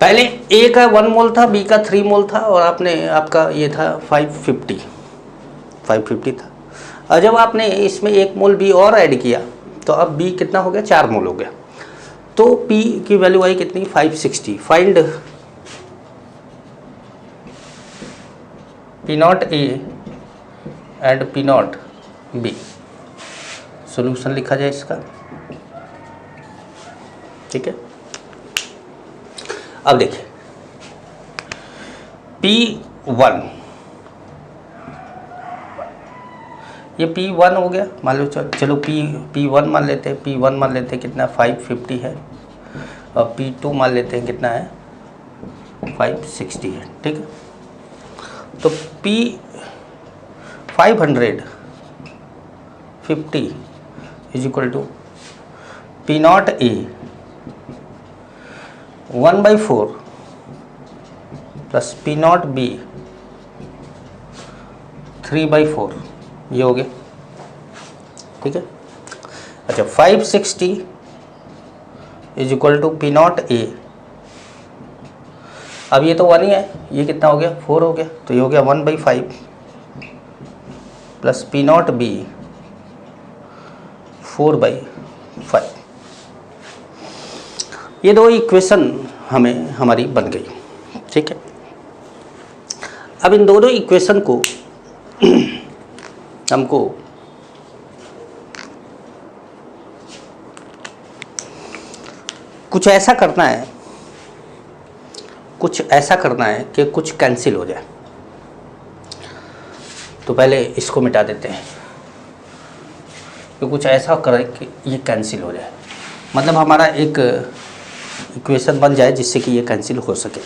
पहले A का 1 मोल था, B का 3 मोल था, और आपका ये था 550 था। और जब आपने इसमें 1 मोल B और ऐड किया तो अब B कितना हो गया, 4 मोल हो गया। तो P की वैल्यू आई कितनी, 560। Find P not A and P not B। Solution लिखा जाए इसका। ठीक है, अब देखिए P1, ये P1 हो गया, मान लो चलो P1 मान लेते हैं। P1 मान लेते हैं कितना, 550 है, और P2 मान लेते हैं कितना है, 560 है। ठीक है, तो P 550 is equal to P not A 1/4 plus P not B 3/4, ये हो गया। ठीक है, अच्छा 560 is equal to P not A। अब ये तो 1 ही है, ये कितना हो गया, 4 हो गया, तो ये हो गया 1/5 प्लस P नॉट B 4/5। ये दो इक्वेशन हमारी बन गई। ठीक है, अब इन दोनों इक्वेशन को हमको कुछ ऐसा करना है कि कुछ कैंसिल हो जाए। तो पहले इसको मिटा देते हैं, तो कुछ ऐसा करें कि ये कैंसिल हो जाए, मतलब हमारा एक इक्वेशन बन जाए जिससे कि ये कैंसिल हो सके।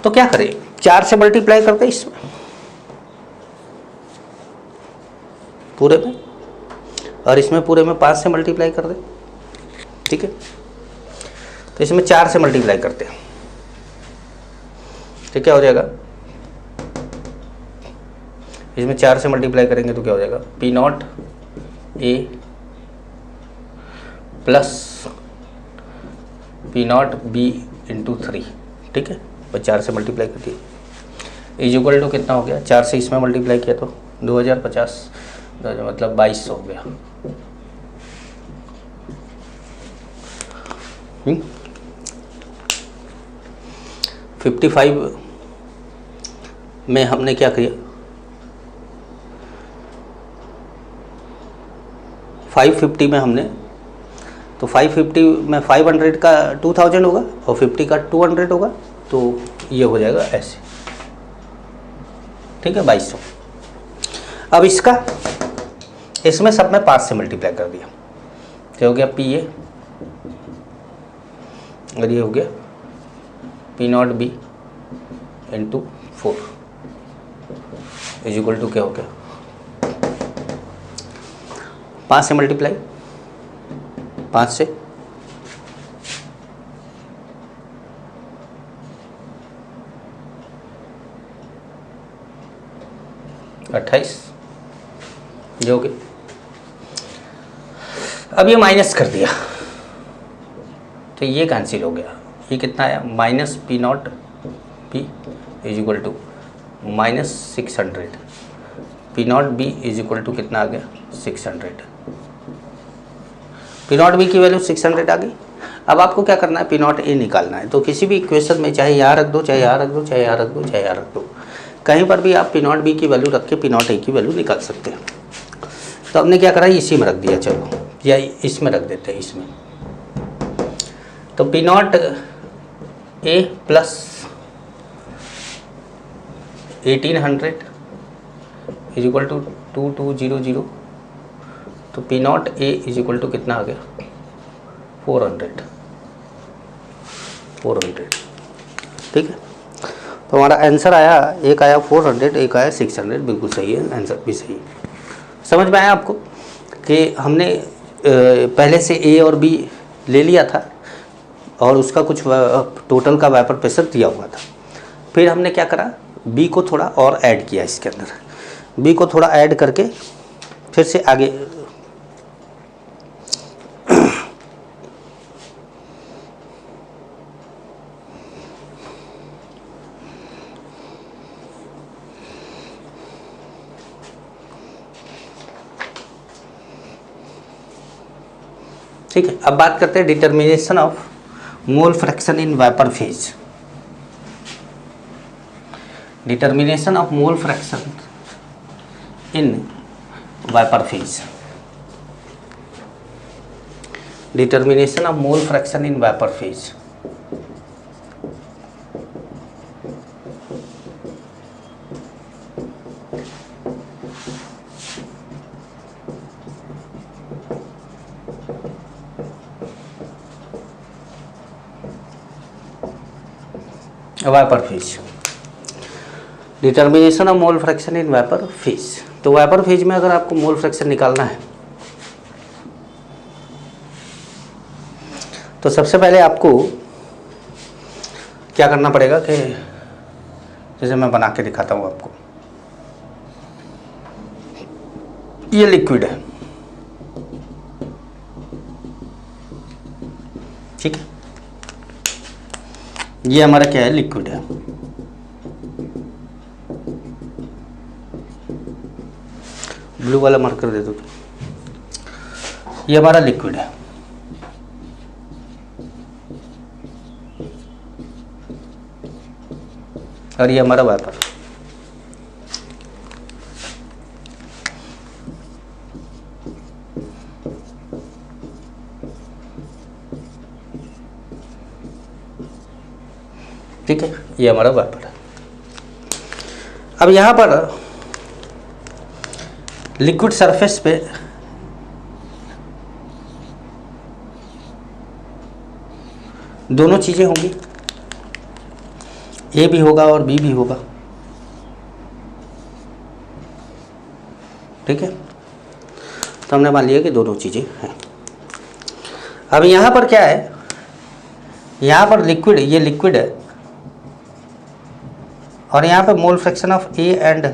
तो क्या करें, 4 से मल्टीप्लाई करते हैं इसमें पूरे में, और इसमें पूरे में 5 से मल्टीप्लाई कर दें। ठीक है, तो इसमें 4 से मल्टीप्लाई करते हैं, तो क्या हो जाएगा, इसमें 4 से मल्टीप्लाई करेंगे तो क्या हो जाएगा, P not A plus P not B into 3। ठीक है, और 4 से मल्टीप्लाई कर दिए, इज इक्वल टू कितना हो गया, 4 से इसमें मल्टीप्लाई किया तो 2050, मतलब 2200 हो गया। 55 में हमने क्या किया, 550 में हमने, तो 550 में 500 का 2000 होगा और 50 का 200 होगा, तो ये हो जाएगा ऐसे। ठीक है 2200। अब इसमें सब में 5 से मल्टीप्लाई कर दिया, क्या हो गया पी ए और ये हो गया P not B into 4 is equal to क्या हो गया 5 से मल्टीप्लाई 5 से 28 जो हो गया। अब ये माइनस कर दिया तो ये कैंसिल हो गया, ये कितना आया minus P not P is equal to minus 600, P not B is equal to कितना आ गया 600, पी नॉट बी की वैल्यू 600 आ गई। अब आपको क्या करना है पी नॉट ए निकालना है, तो किसी भी इक्वेशन में चाहे यहाँ रख दो चाहे यहाँ रख दो चाहे यहाँ रख दो चाहे यहाँ रख दो, कहीं पर भी आप पी नॉट बी की वैल्यू रख के पी नॉट ए की वैल्यू निकाल सकते हैं। तो हमने क्या करा इसी में रख दिया, चलो या इसमें रख देते हैं इसमें। तो P not A plus 1800 is equal to 2200, तो P not A is equal to कितना आ गया 400, ठीक है। तो हमारा आंसर आया, एक आया 400 एक आया 600, बिल्कुल सही है, आंसर भी सही है। समझ में आया आपको कि हमने पहले से ए और बी ले लिया था और उसका कुछ टोटल का वेपर प्रेशर दिया हुआ था, फिर हमने क्या करा बी को थोड़ा और ऐड किया, इसके अंदर बी को थोड़ा ऐड करके फिर से आगे ठीक है। अब बात करते हैं determination of mole fraction in vapour phase. Determination of mole fraction in vapour phase, determination of mole fraction in vapour phase. Vapour phase, determination of mole fraction in vapour phase. तो वेपर फेज में अगर आपको mole fraction निकालना है तो सबसे पहले आपको क्या करना पड़ेगा कि जैसे मैं बना के दिखाता हूँ आपको, ये लिक्विड है, ठीक है, ये हमारा क्या है लिक्विड है। ब्लू वाला मार्कर दे दो, ये हमारा लिक्विड है। और ये हमारा वेपर, ठीक है, ये हमारा वेपर है। अब यहाँ पर लिक्विड सरफेस पे दोनों चीज़ें होंगी, ए भी होगा और बी भी होगा, ठीक है। तो हमने मान लिया कि दोनों चीज़ें हैं। अब यहाँ पर क्या है, यहाँ पर लिक्विड, ये लिक्विड है और यहाँ पे mole fraction of A and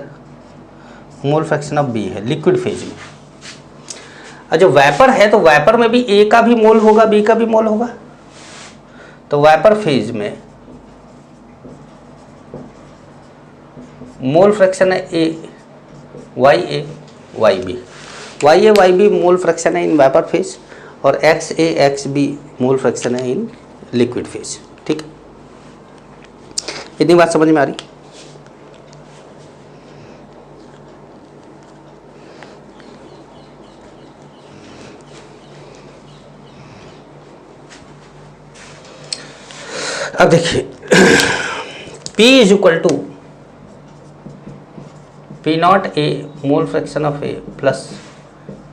mole fraction of B है लिक्विड फेज में। और जो वेपर है तो वेपर में भी ए का भी मोल होगा बी का भी मोल होगा। तो वेपर फेज में मोल फ्रैक्शन है A Y B, Y B mole fraction है इन वेपर फेज और X A X B mole fraction है इन लिक्विड फेज, ठीक है। इतनी बात समझ में आ रही। अब देखिए P is equal to P not A mole fraction of A plus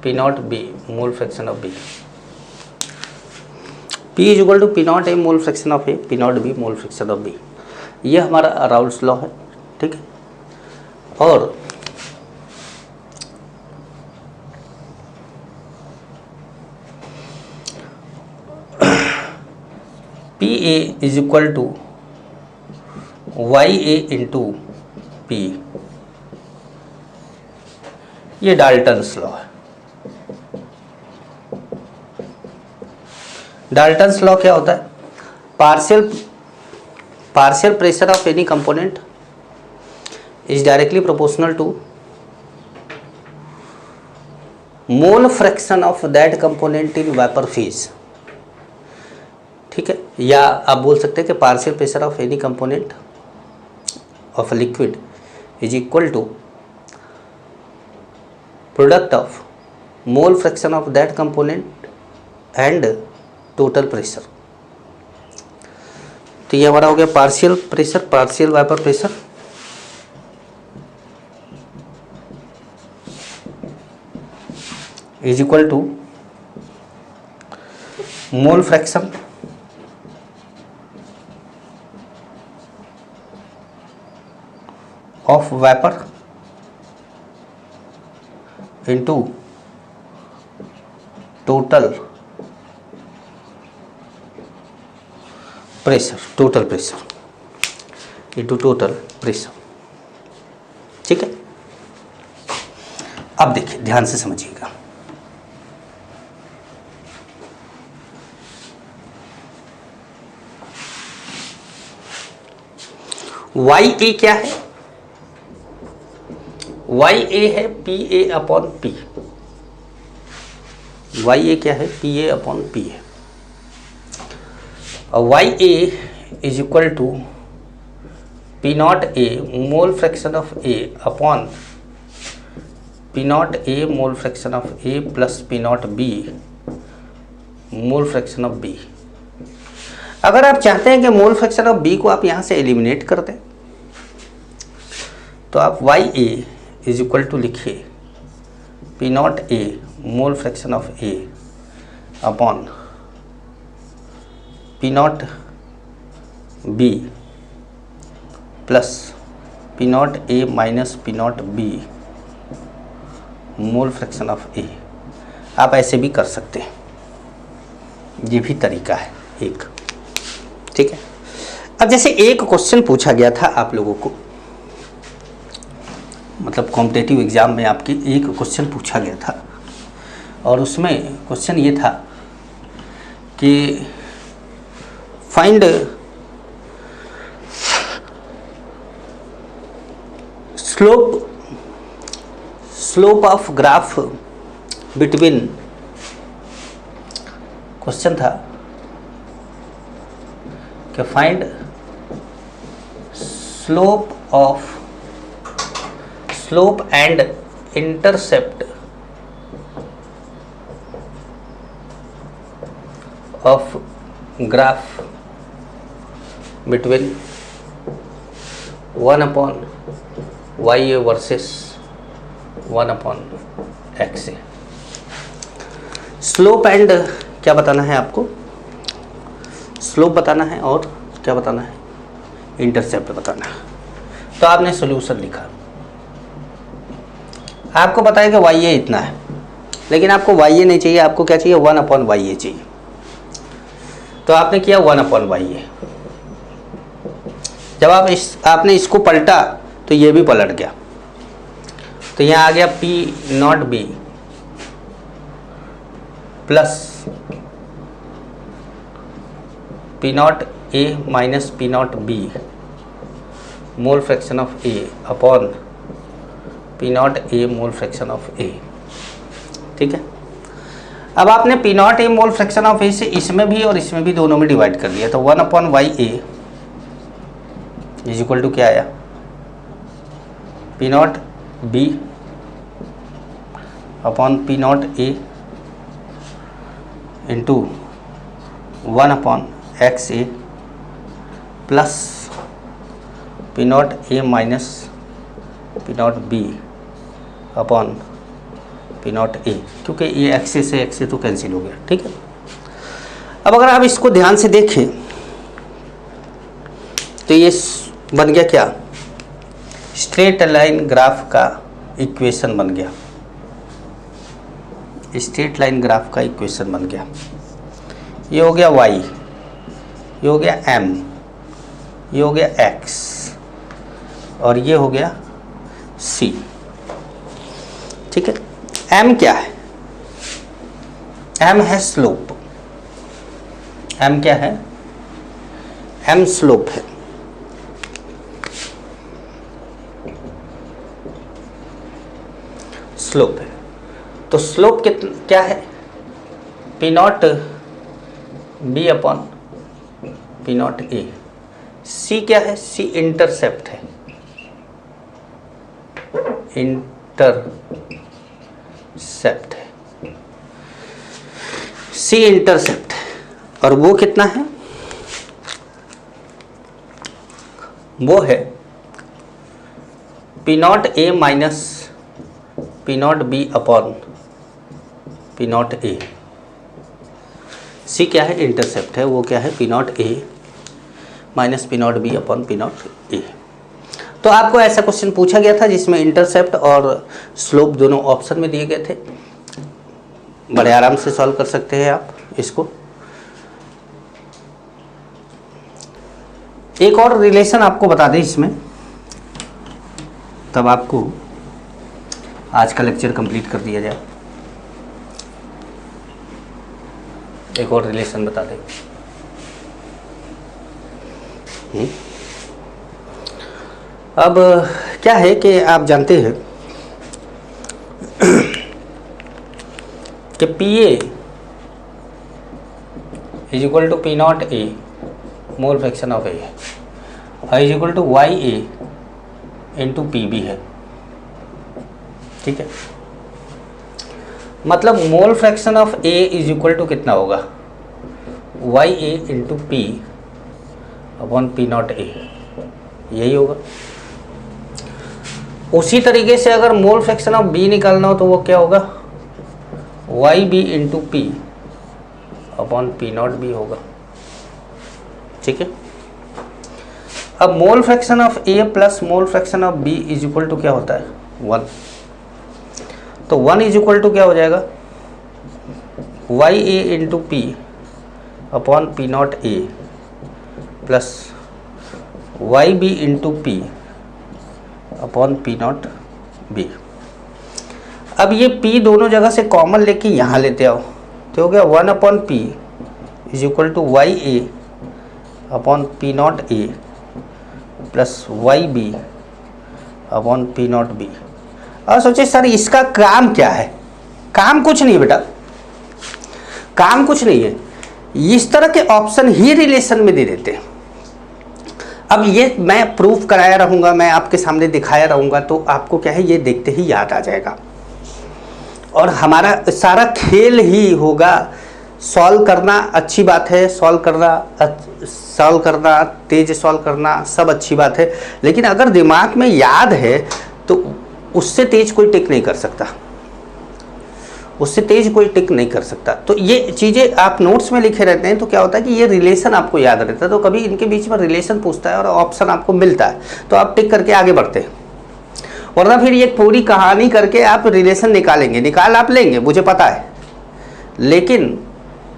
P not B mole fraction of B. P is equal to P not A mole fraction of A, P not B mole fraction of B. ये हमारा Raoult's law है, ठीक है। और P A is equal to Y A into P, ये Dalton's law है। Dalton's law क्या होता है? Partial pressure of any component is directly proportional to mole fraction of that component in vapour phase, ठीक है। या आप बोल सकते हैं कि partial pressure of any component of liquid is equal to product of mole fraction of that component and total pressure. तो ये हमारा हो गया partial pressure, partial vapour pressure is equal to mole fraction of vapour into total pressure, total pressure into total pressure, ठीक है। अब देखिए, ध्यान से समझिएगा। वाई ए क्या है? वाई ए है P A upon P. Y A क्या है? पी ए अपॉन पी है। और Y A is equal to P not A mole fraction of A upon P not A mole fraction of A plus P not B mole fraction of B. अगर आप चाहते हैं कि mole fraction of B को आप यहाँ से eliminate कर दें, तो आप Y A is equal to लिखिए P not A mole fraction of A upon P not B plus P not A minus P not B mole fraction of A. आप ऐसे भी कर सकते हैं, ये भी तरीका है एक, ठीक है। अब जैसे एक क्वेश्चन पूछा गया था आप लोगों को, मतलब कॉम्पिटिटिव एग्जाम में आपकी एक क्वेश्चन पूछा गया था, और उसमें क्वेश्चन ये था कि find slope of graph between, question था कि find slope and intercept of graph between 1 upon Y A versus 1 upon X A. Slope and क्या बताना है आपको? स्लोप बताना है और क्या बताना है? इंटरसेप्ट बताना है। तो आपने सॉल्यूशन लिखा, आपको पता है कि वाई ए इतना है, लेकिन आपको वाई ए नहीं चाहिए, आपको क्या चाहिए? 1 अपॉन वाई ए चाहिए। तो आपने किया 1 अपॉन वाई ए। जब आपने इसको पलटा तो ये भी पलट गया, तो यहाँ आ गया P not B plus P not A minus P not B mole fraction of A upon P not A mole fraction of A, ठीक है। अब आपने P not A mole fraction of A से इसमें भी और इसमें भी दोनों में डिवाइड कर दिया, तो 1 upon Y A is equal to क्या आया? P not B upon P not A into 1 upon X A plus P not A minus P not B upon P not A, क्योंकि ये एक्स से x तो cancel हो गया, ठीक है। अब अगर आप इसको ध्यान से देखें तो ये बन गया क्या, स्ट्रेट लाइन ग्राफ का इक्वेशन बन गया, स्ट्रेट लाइन ग्राफ का इक्वेशन बन गया। ये हो गया y, ये हो गया m, ये हो गया x और ये हो गया c, ठीक है। m क्या है, m है स्लोप, m क्या है, m स्लोप है। स्लोप है, तो स्लोप क्या है, P not B upon P not A. C क्या है, सी इंटरसेप्ट है, इंटरसेप्ट है, सी इंटरसेप्ट है और वो कितना है, वो है P not A minus P not B upon P not A. C क्या है, इंटरसेप्ट है, वो क्या है, P not A minus P not B upon P not A. तो आपको ऐसा क्वेश्चन पूछा गया था जिसमें इंटरसेप्ट और स्लोप दोनों ऑप्शन में दिए गए थे। बड़े आराम से सॉल्व कर सकते हैं आप इसको। एक और रिलेशन आपको बता दें इसमें, तब आपको आज का लेक्चर कंप्लीट कर दिया जाए। एक और रिलेशन बता दें। अब क्या है कि आप जानते हैं कि P A is equal to P not A mole fraction of A is equal to Y A into P B है, ठीक है। मतलब mole fraction of A is equal to कितना होगा, Y A into P upon P not A, यही होगा। उसी तरीके से अगर मोल फ्रैक्शन ऑफ बी निकालना हो तो वो क्या होगा, Y B into P upon P not B होगा, ठीक है। अब mole fraction of A plus mole fraction of B is equal to क्या होता है, 1। तो 1 इज इक्वल टू क्या हो जाएगा, Y A into P upon P not A plus Y B into P upon P not B. अब ये P दोनों जगह से कॉमन लेके यहाँ लेते आओ तो हो गया 1 upon P is equal to Y A upon P not A plus Y B upon P not B. और सोचिए सर इसका काम क्या है, काम कुछ नहीं बेटा, काम कुछ नहीं है, इस तरह के ऑप्शन ही रिलेशन में दे देते हैं। अब ये मैं प्रूफ कराया रहूँगा, मैं आपके सामने दिखाया रहूँगा, तो आपको क्या है ये देखते ही याद आ जाएगा और हमारा सारा खेल ही होगा। सॉल्व करना अच्छी बात है, सॉल्व करना तेज सॉल्व करना सब अच्छी बात है, लेकिन अगर दिमाग में याद है तो उससे तेज कोई टिक नहीं कर सकता, उससे तेज कोई टिक नहीं कर सकता। तो ये चीज़ें आप नोट्स में लिखे रहते हैं तो क्या होता है कि ये रिलेशन आपको याद रहता है, तो कभी इनके बीच में रिलेशन पूछता है और ऑप्शन आपको मिलता है तो आप टिक करके आगे बढ़ते हैं, वरना फिर ये पूरी कहानी करके आप रिलेशन निकाल आप लेंगे, मुझे पता है, लेकिन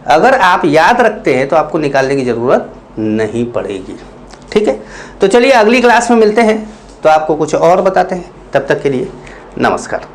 अगर आप याद रखते हैं तो आपको निकालने की ज़रूरत नहीं पड़ेगी, ठीक है। तो चलिए अगली क्लास में मिलते हैं तो आपको कुछ और बताते हैं, तब तक के लिए नमस्कार।